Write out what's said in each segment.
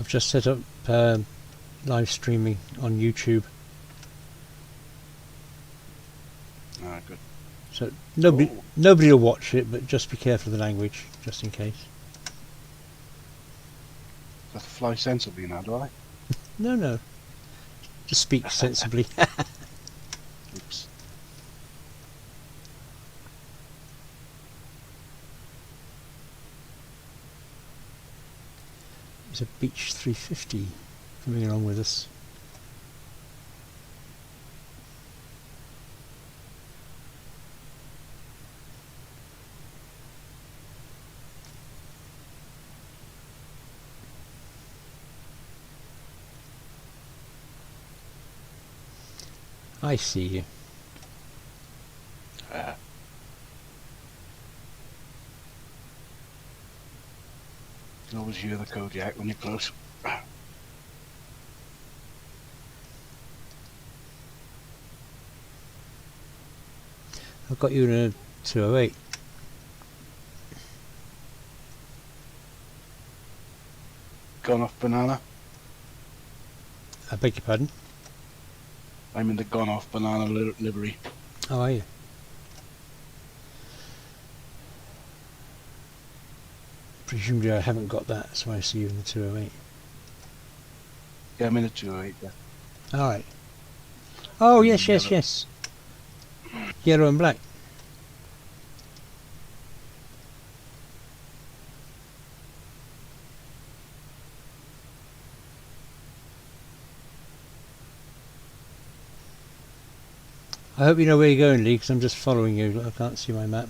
I've just set up live streaming on YouTube. Ah, good. So nobody will watch it, but just be careful of the language, just in case. Does it fly sensibly now, do I? No. Just speak sensibly. Oops. There's a Beech 350 coming along with us. I see you. You can always hear the Kodiak when you're close. I've got you in a 208. Gone off banana. I beg your pardon? I'm in the gone off banana livery. How are you? Presumably I haven't got that, so I see you in the 208. Yeah, I'm in a 208, yeah. Alright. Oh, yes. Yellow. Yellow and black. I hope you know where you're going, Lee, because I'm just following you. I can't see my map.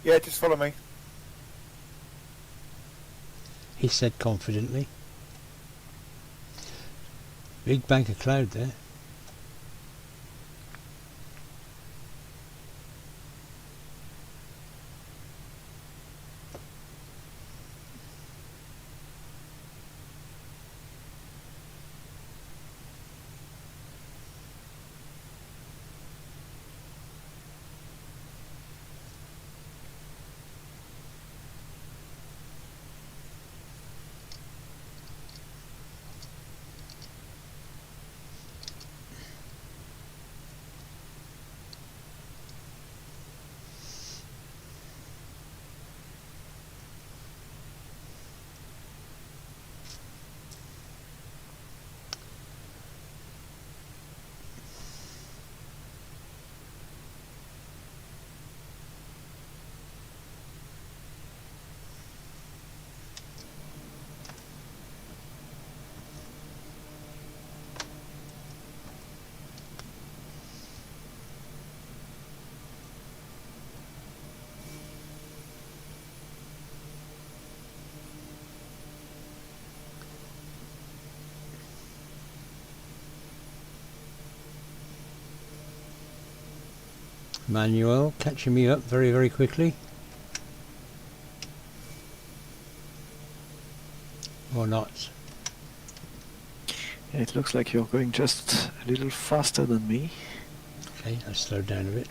Yeah, just follow me. He said confidently. Big bank of cloud there. Manuel catching me up very, very quickly. Or not. Yeah, it looks like you're going just a little faster than me. Okay, I've slowed down a bit.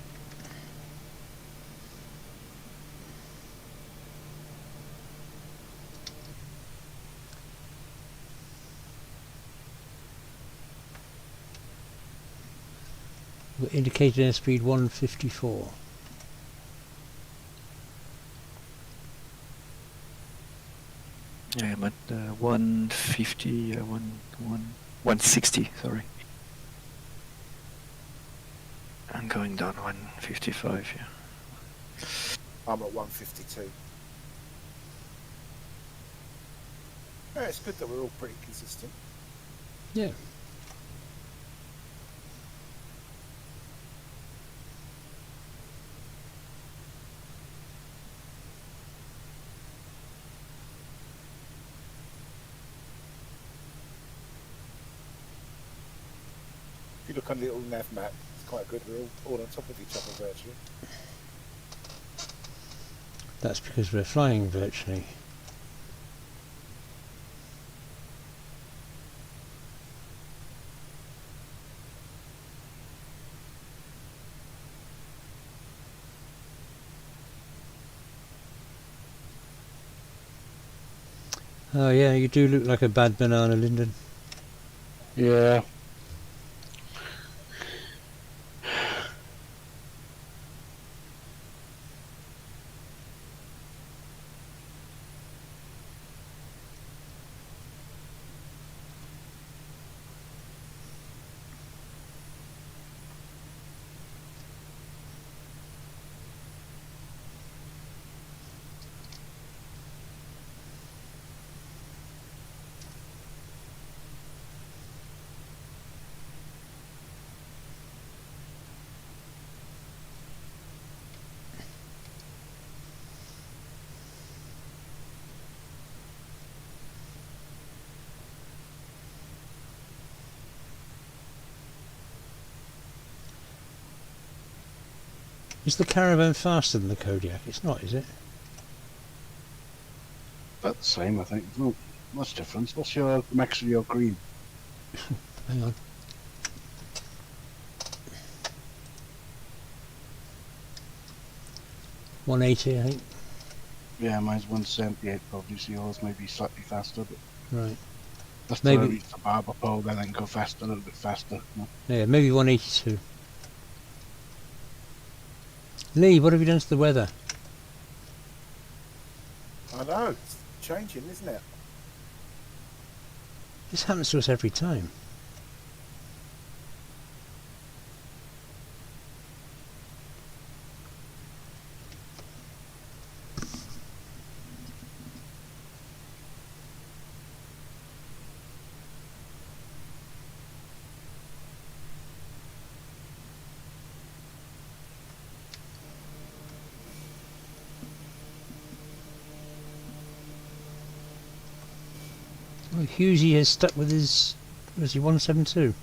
We're indicating airspeed 154. Yeah, I'm at 150, 160, sorry. I'm going down 155, yeah. I'm at 152. Yeah, it's good that we're all pretty consistent. Yeah. If you look on the little nav map, it's quite good. We're all on top of each other virtually. That's because we're flying virtually. Oh yeah, you do look like a bad banana, Lyndon. Yeah. Is the Caravan faster than the Kodiak? It's not, is it? About the same, I think. No much difference. What's your max of your green? Hang on. $180, I think. Yeah, mine's 178 probably, so yours may be slightly faster, but Right. that's Maybe- till I reach the barber pole, then I can go faster, a little bit faster. You know. Yeah, maybe 182. Lee, what have you done to the weather? I know, it's changing, isn't it? This happens to us every time. Oh, Husey has stuck with his... Was he 172?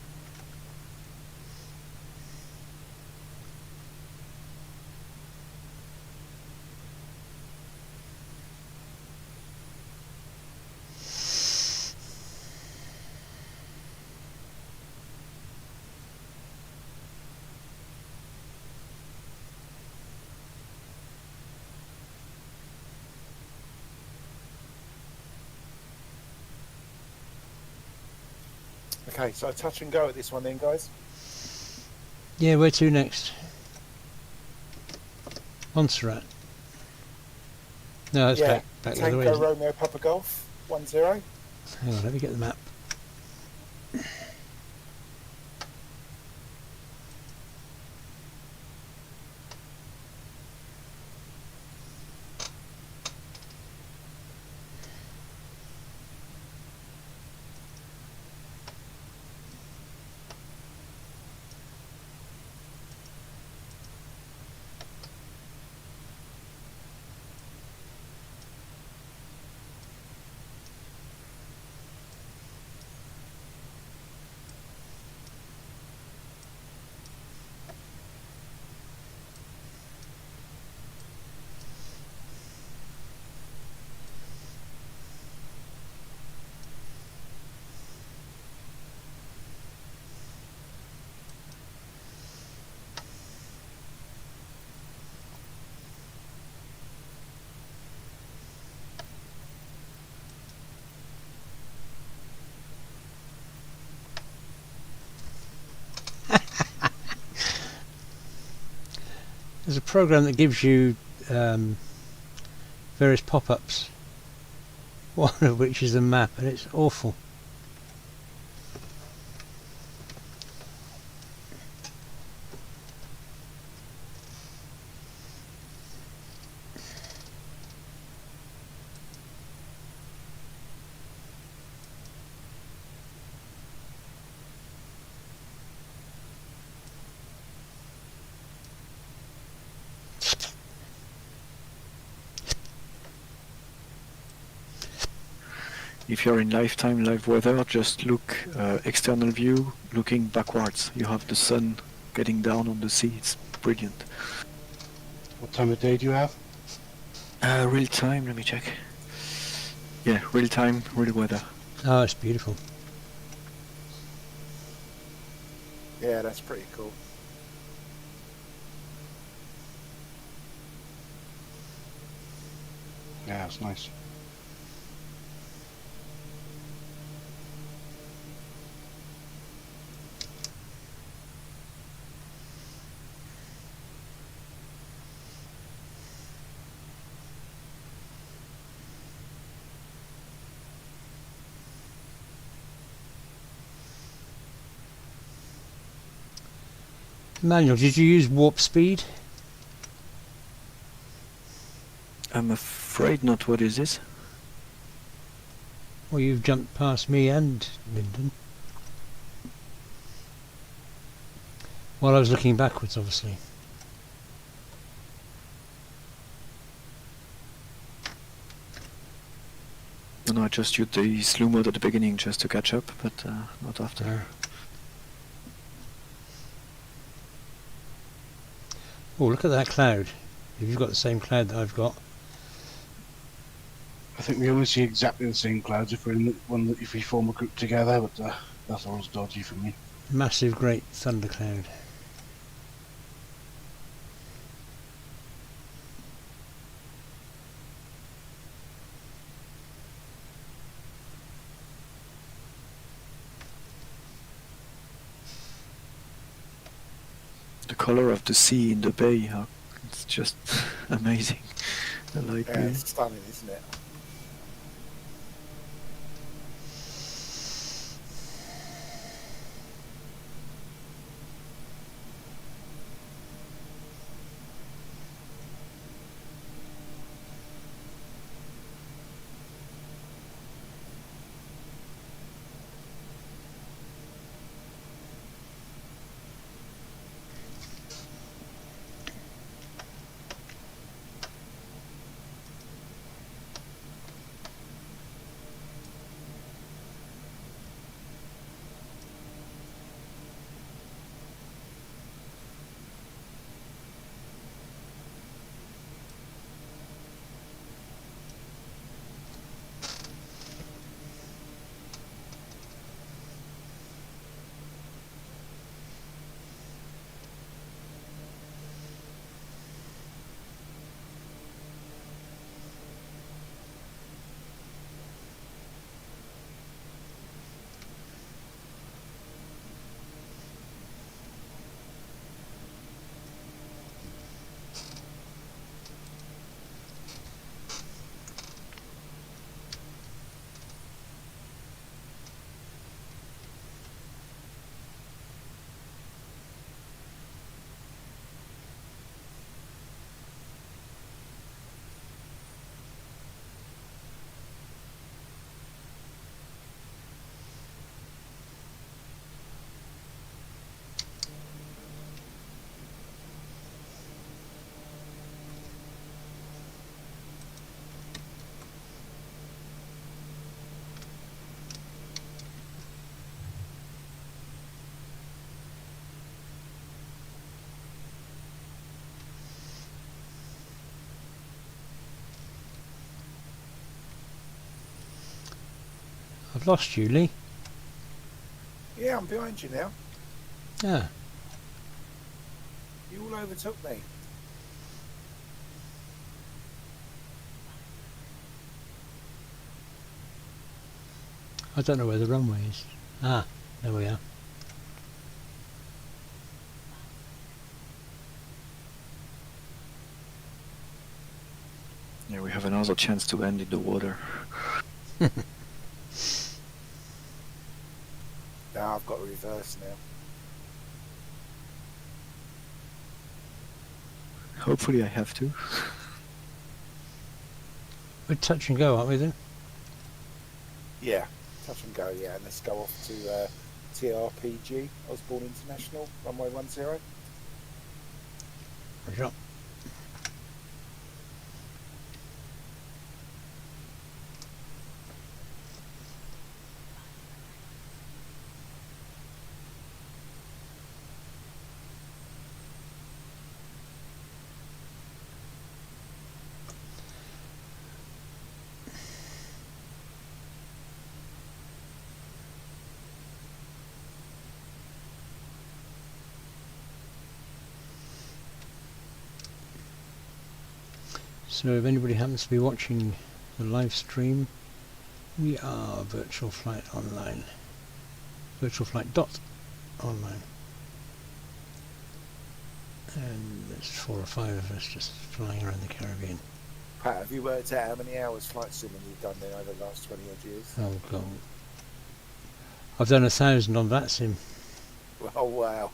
Okay, so touch and go at this one then, guys. Yeah, where to next? Montserrat. No, that's Yeah, back the other way. Tango Isn't it? Romeo Papa Golf, 1-0. Hang on, let me get the map. There's a program that gives you various pop-ups, one of which is a map, and it's awful. If you're in lifetime live weather, just look external view, looking backwards. You have the sun getting down on the sea. It's brilliant. What time of day do you have? Real time. Let me check. Yeah, real time, real weather. Oh, it's beautiful. Yeah, that's pretty cool. Yeah, it's nice. Manuel, did you use warp speed? I'm afraid not. What is this? Well, you've jumped past me and Lyndon. While I was looking backwards, obviously. No, I just used the slow mode at the beginning just to catch up, but not after. Oh, look at that cloud. If you've got the same cloud that I've got. I think we always see exactly the same clouds if we're in the one that if we form a group together, but that's always dodgy for me. Massive, great thundercloud. The color of the sea in the bay, it's just amazing. The light Yeah, blue. it's stunning, isn't it? I've lost you, Lee. Yeah, I'm behind you now. Ah, You all overtook me. I don't know where the runway is. Ah, there we are. Yeah, we have another chance to end in the water. Now I've got reverse now. Hopefully I have to. We're touch and go, aren't we then? Yeah, touch and go, yeah. And let's go off to TRPG, Osborne International, runway 10. Sure. So if anybody happens to be watching the live stream, we are Virtual Flight Online. Virtual Flight dot online. And there's 4 or 5 of us just flying around the Caribbean. Pat, have you worked out how many hours flight simming you've done there over the last 20 odd years? Oh god. I've done 1,000 on that sim. Oh, wow.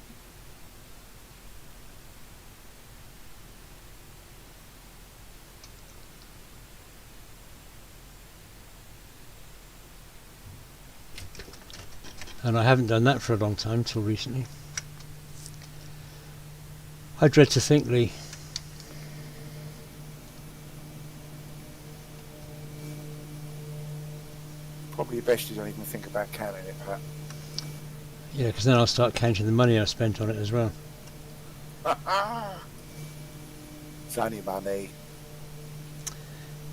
and I haven't done that for a long time till recently. I dread to think, Lee. Probably best you don't even think about counting it, Pat. Yeah, because then I'll start counting the money I spent on it as well. It's only money.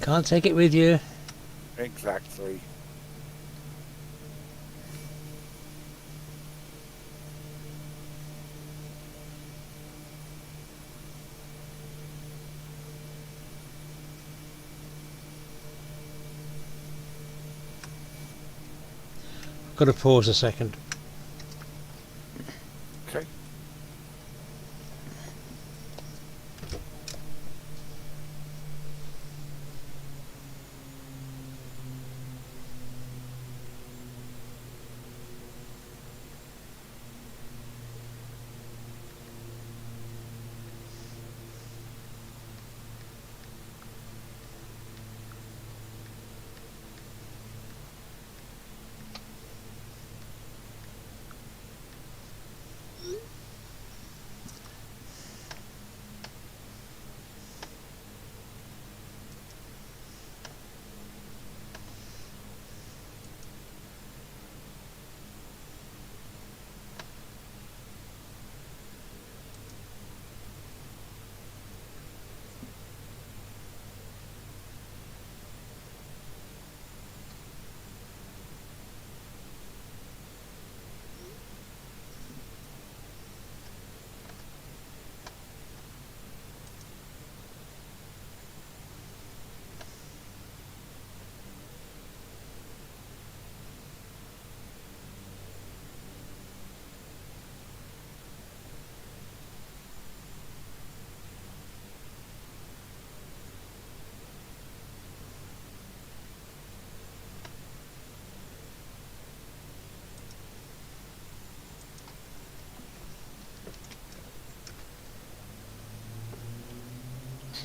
Can't take it with you. Exactly. Got to pause a second. Okay.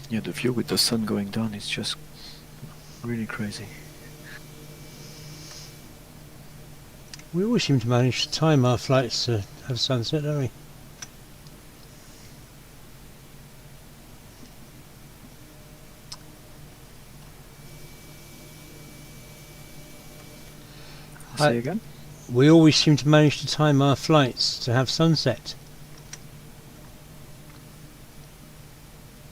Yeah, the view with the sun going down is just really crazy. We always seem to manage to time our flights to have sunset, don't we? Say again? We always seem to manage to time our flights to have sunset.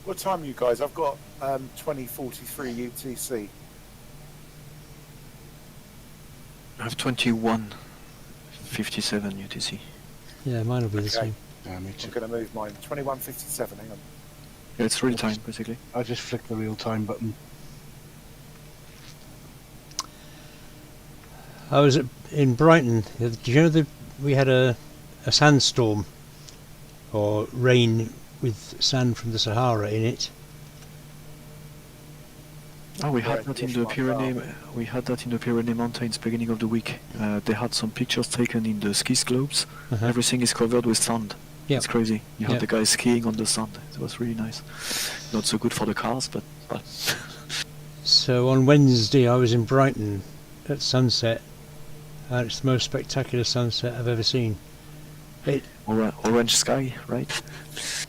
What time are you guys? I've got 2043 UTC. I have 21:57 UTC. Yeah, mine will be the Okay. same. Yeah, me I'm too. going to move mine. 21:57. Hang on. Yeah, it's real time basically. I just flick the real time button. I was in Brighton. Do you know that we had a sandstorm or rain with sand from the Sahara in it? Oh, we had Right, that in yes, the my Pyrenees. father. We had that in the Pyrenees mountains beginning of the week. They had some pictures taken in the ski slopes. Uh-huh. Everything is covered with sand. Yep. It's crazy. You have Yep. the guys skiing on the sand. It was really nice. Not so good for the cars, but So on Wednesday I was in Brighton at sunset, and it's the most spectacular sunset I've ever seen. orange sky, right?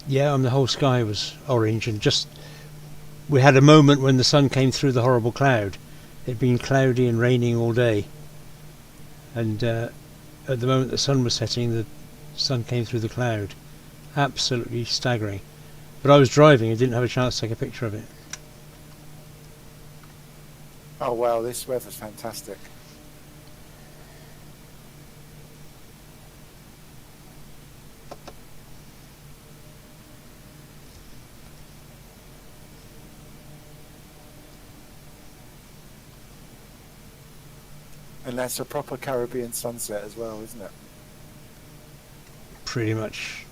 Yeah, and the whole sky was orange, and just we had a moment when the sun came through the horrible cloud. It'd been cloudy and raining all day, and at the moment the sun was setting, the sun came through the cloud. Absolutely staggering. But I was driving and didn't have a chance to take a picture of it. Oh wow, this weather's fantastic. And that's a proper Caribbean sunset as well, isn't it? Pretty much.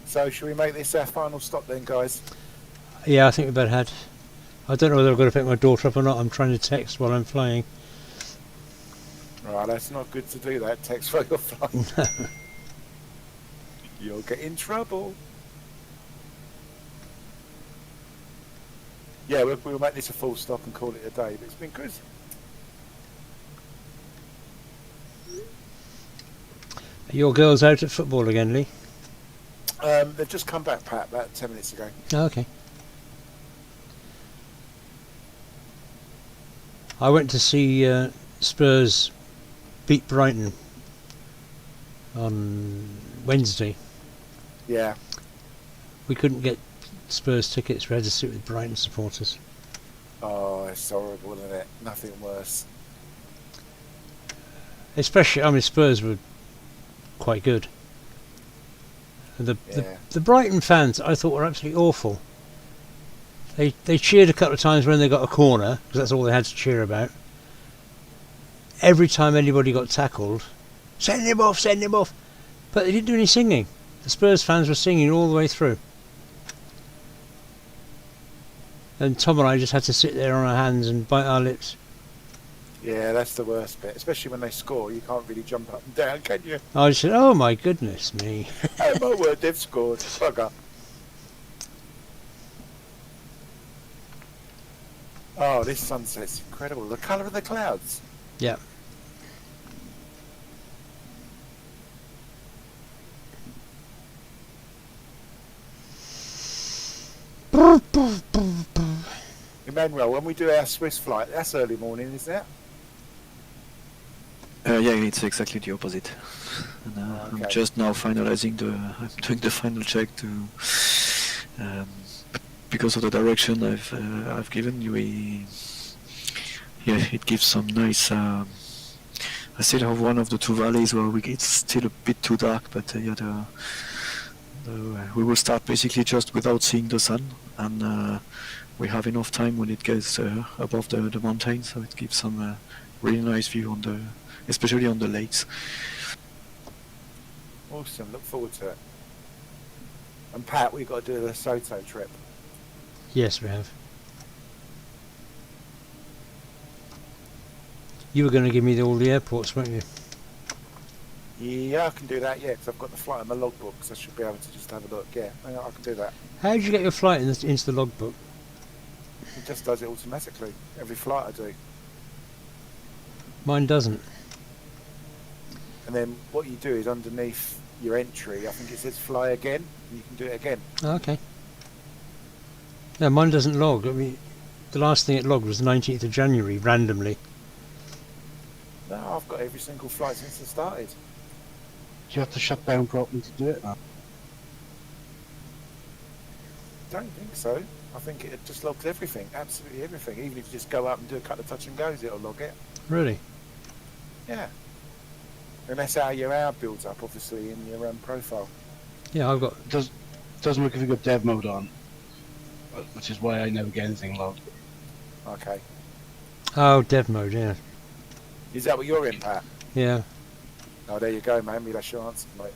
So, shall we make this our final stop then, guys? Yeah, I think we better head. I don't know whether I've got to pick my daughter up or not. I'm trying to text while I'm flying. Right, that's not good to do that. Text while you're flying. You'll get in trouble. Yeah, we'll make this a full stop and call it a day, but it's been good. Are your girls out at football again, Lee? They've just come back, Pat, about 10 minutes ago. Oh, okay. I went to see Spurs beat Brighton on Wednesday. Yeah. We couldn't get Spurs tickets. We had to sit with Brighton supporters. Oh, it's horrible, isn't it? Nothing worse. Especially, I mean, Spurs were quite good. And Yeah. the Brighton fans, I thought, were absolutely awful. They cheered a couple of times when they got a corner, because that's all they had to cheer about. Every time anybody got tackled, send him off, send him off. But they didn't do any singing. The Spurs fans were singing all the way through. And Tom and I just had to sit there on our hands and bite our lips. Yeah, that's the worst bit. Especially when they score, you can't really jump up and down, can you? I just said, oh my goodness me. Oh my word, they've scored. Bugger. Oh, this sunset's incredible. The colour of the clouds. Yeah. Emmanuel, when we do our Swiss flight, that's early morning, isn't it? Yeah, it's exactly the opposite. And, I'm Okay. just now finalizing I'm doing the final check to, because of the direction I've given you. It gives some nice. I still have one of the two valleys where it's still a bit too dark, but we will start basically just without seeing the sun, and we have enough time when it gets above the mountain, so it gives some really nice view especially on the lakes. Awesome, look forward to it. And Pat, we've got to do the Soto trip. Yes, we have. You were going to give me all the airports, weren't you? Yeah, I can do that, yeah, because I've got the flight in my logbook, so I should be able to just have a look. Yeah, I can do that. How did you get your flight into the logbook? It just does it automatically. Every flight I do. Mine doesn't. And then what you do is underneath your entry, I think it says fly again, and you can do it again. Oh, okay. No, mine doesn't log. I mean, the last thing it logged was the 19th of January, randomly. No, I've got every single flight since I started. Do you have to shut down properly to do it now? Don't think so. I think it just logs everything, absolutely everything. Even if you just go up and do a couple of touch and goes, it'll log it. Really? Yeah. And that's how your hour builds up, obviously, in your profile. Yeah, I've got... Doesn't work if you've got dev mode on, which is why I never get anything logged. Okay. Oh, dev mode, yeah. Is that what you're in, Pat? Yeah. Oh, there you go, man. Maybe that's your answer, mate.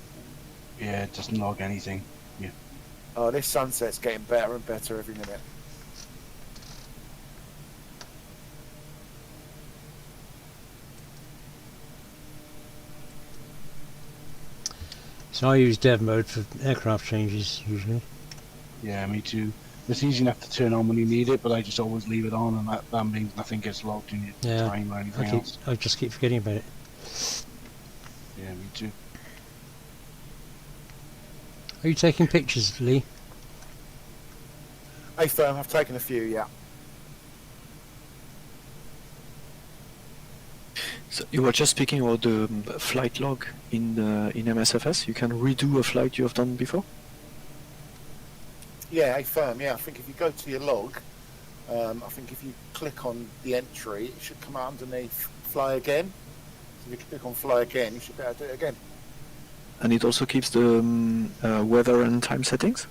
Yeah, it doesn't log anything. Oh, this sunset's getting better and better every minute. So I use dev mode for aircraft changes, usually. Yeah, me too. It's easy enough to turn on when you need it, but I just always leave it on, and that means nothing gets logged in your Yeah. time or anything else. I just keep forgetting about it. Yeah, me too. Are you taking pictures, Lee? Hey, firm, I've taken a few, yeah. So you were just speaking about the flight log in MSFS. You can redo a flight you have done before. Yeah, hey, firm, yeah. I think if you go to your log, I think if you click on the entry, it should come out underneath fly again. So if you click on fly again, you should be able to do it again. And it also keeps the weather and time settings.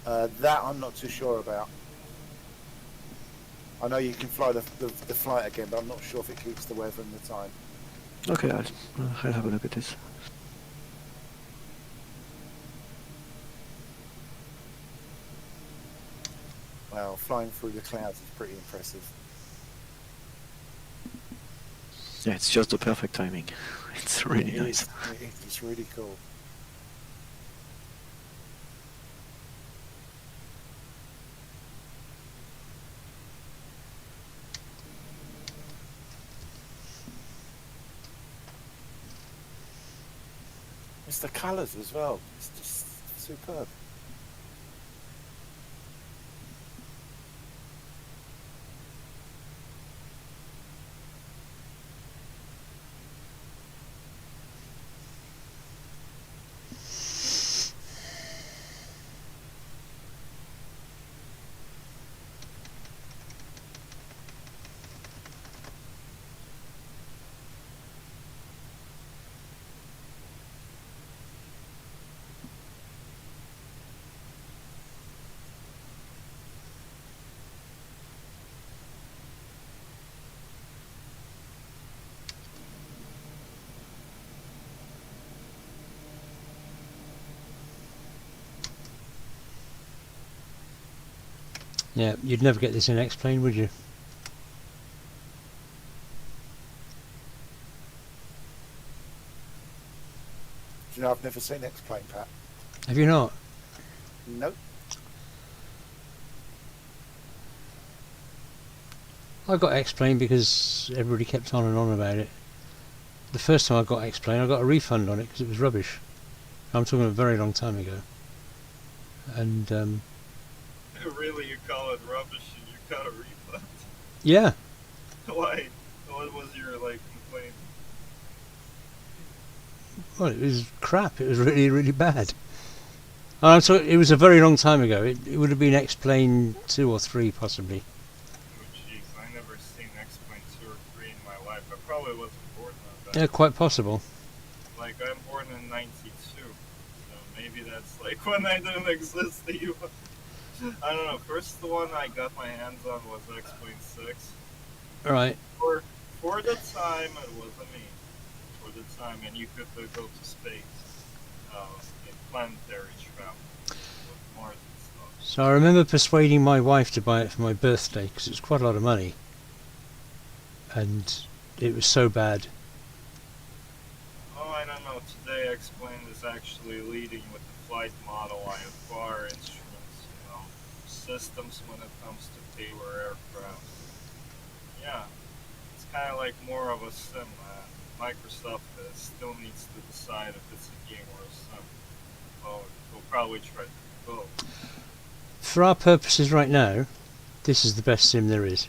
That I'm not too sure about. I know you can fly the flight again, but I'm not sure if it keeps the weather and the time. Okay, I'll have a look at this. Wow, flying through the clouds is pretty impressive. Yeah, it's just the perfect timing. It's really It nice. is. It is. It's really cool. It's the colours as well. It's just superb. Yeah, you'd never get this in X-Plane, would you? Do you know I've never seen X-Plane, Pat? Have you not? Nope. I got X-Plane because everybody kept on and on about it. The first time I got X-Plane, I got a refund on it because it was rubbish. I'm talking a very long time ago. And Really, you call it rubbish and you got a refund? yeah, Why? What was your complaint? well, it was crap. It was really, really bad. So it was a very long time ago. It would have been X-Plane 2 or 3 possibly. Oh jeez, I never seen X-Plane 2 or 3 in my life. I probably wasn't born then. Yeah, quite possible. Like, I'm born in 92, so maybe that's when I didn't exist even. I don't know, first the one I got my hands on was X-Plane 6. All right. For the time, it was for the time, and you could go to space in planetary travel with Mars and stuff. So I remember persuading my wife to buy it for my birthday because it was quite a lot of money, and it was so bad. Oh, I don't know. Today, X-Plane is actually leading with the flight model IFR instruments, systems when it comes to paper aircraft. Yeah, it's kind of like more of a sim. Microsoft still needs to decide if it's a game or a sim. Well, we'll probably try to do both. For our purposes right now, this is the best sim there is.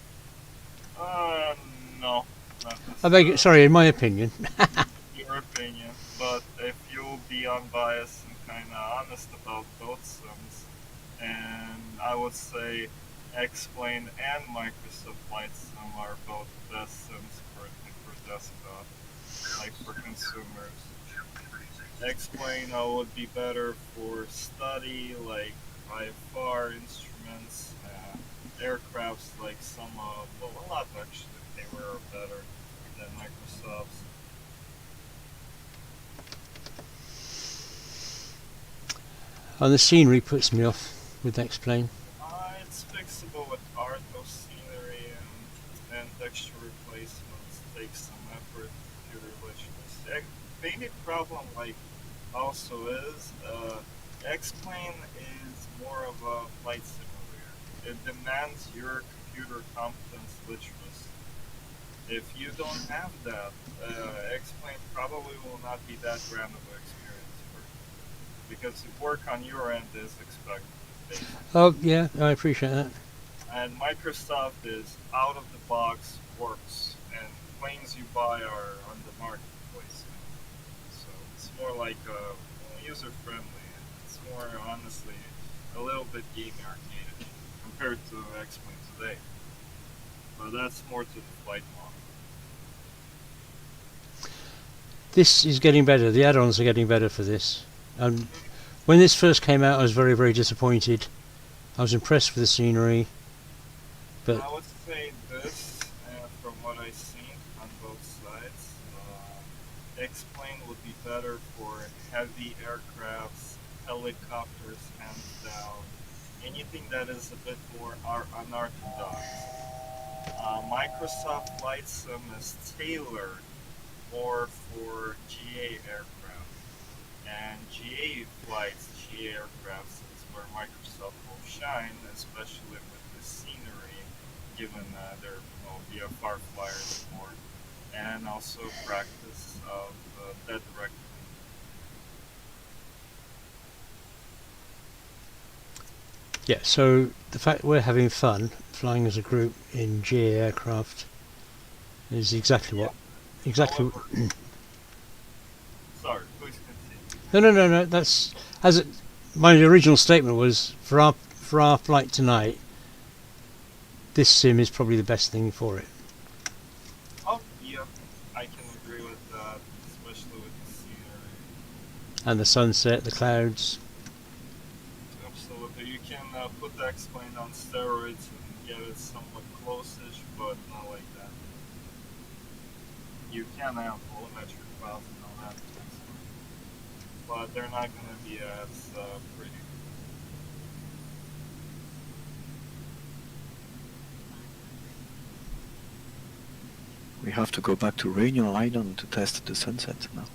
No, not I beg, necessarily. sorry, in my opinion. Your opinion, but if you'll be unbiased and kind of honest about both sims, and I would say X-Plane and Microsoft Flight Sim are both best sims for desktop, like for consumers. X-Plane would be better for study, like IFR instruments, aircrafts like some, well, a lot actually, they were better than Microsoft's. And the scenery puts me off with X-Plane. It's fixable with art of scenery and texture replacements. Takes some effort, computer glitches. The main problem, also is X-Plane is more of a flight simulator. It demands your computer competence literally. If you don't have that, X-Plane probably will not be that grand of an experience for you. Because the work on your end is expected. Basically. Oh yeah, I appreciate that. And Microsoft is out of the box works, and planes you buy are on the marketplace. So it's more like user friendly. It's more honestly a little bit game arcade compared to X-Plane today. But that's more to the flight model. This is getting better. The add-ons are getting better for this. When this first came out, I was very, very disappointed. I was impressed with the scenery, but I would say this, from what I've seen on both sides, X-Plane would be better for heavy aircrafts, helicopters, hands down, anything that is a bit more unorthodox. Microsoft Flight Sim is tailored more for GA aircraft, and GA flights, GA aircrafts is where Microsoft will shine, especially with the scenery, given their VFR flyers more, and also practice of dead reckoning. Yeah, so the fact we're having fun flying as a group in GA aircraft is exactly what. Exactly. However, sorry, please continue. No. That's as it, my original statement was for our flight tonight. This sim is probably the best thing for it. Oh, yeah, I can agree with that, especially with the scenery. And the sunset, the clouds. Absolutely. You can put the X-Plane on steroids and get it somewhat close-ish, but not like that. You can have volumetric files and all that, but they're not going to be as pretty. We have to go back to Rainier Island to test the sunset now.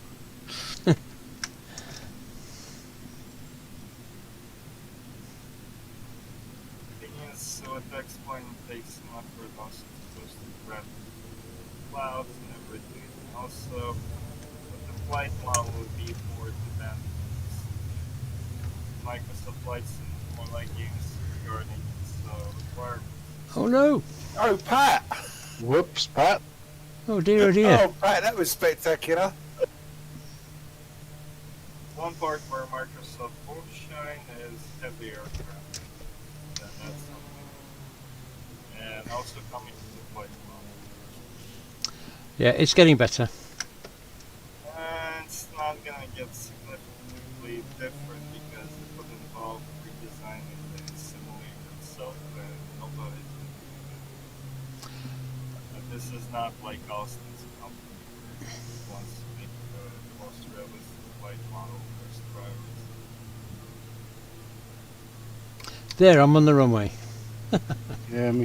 Thing is, so with the X-Plane takes some effort also to post the red clouds and everything. And also, with the flight model would be more demanding. Microsoft Flight Sim is more like games regarding its requirements. Oh no! Oh, Pat! Whoops, Pat. Oh dear, oh dear. Oh, Pat, that was spectacular. One part where Microsoft won't shine is heavy aircraft. And that's something. And also coming to the flight model. Yeah, it's getting better. And it's not gonna get significantly different because it would involve redesigning the simulator itself, and nobody's gonna do that. And this is not like Austin's company where it wants to make the most realistic flight model first priority. There, I'm on the runway. Yeah,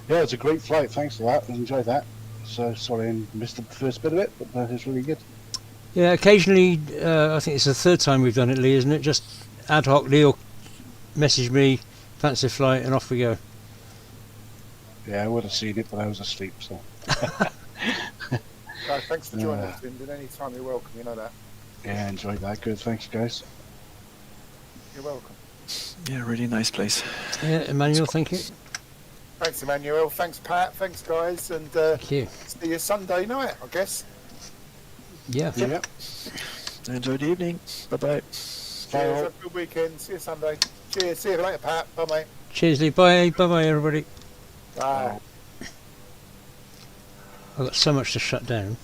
yeah, it's a great flight. Thanks for that. I enjoyed that. So sorry I missed the first bit of it, but that is really good. Yeah, occasionally, I think it's the third time we've done it, Lee, isn't it? Just ad hoc, Lee will message me, fancy flight, and off we go. Yeah, I would have seen it, but I was asleep. So No, thanks for joining us, Lyndon. Anytime you're welcome, you know that. yeah, enjoyed that. Good. Thanks, guys. You're welcome. Yeah, really nice place. Yeah, Emmanuel, thank you. Thanks, Emmanuel. Thanks, Pat. Thanks, guys. And Thank you. see you Sunday night, I guess. Yeah. Yeah. Enjoy the evening. Bye bye. Cheers. Have a good weekend. See you Sunday. Cheers. See you later, Pat. Bye, mate. Cheers, Lee. Bye. Bye-bye, everybody. Bye. I've got so much to shut down.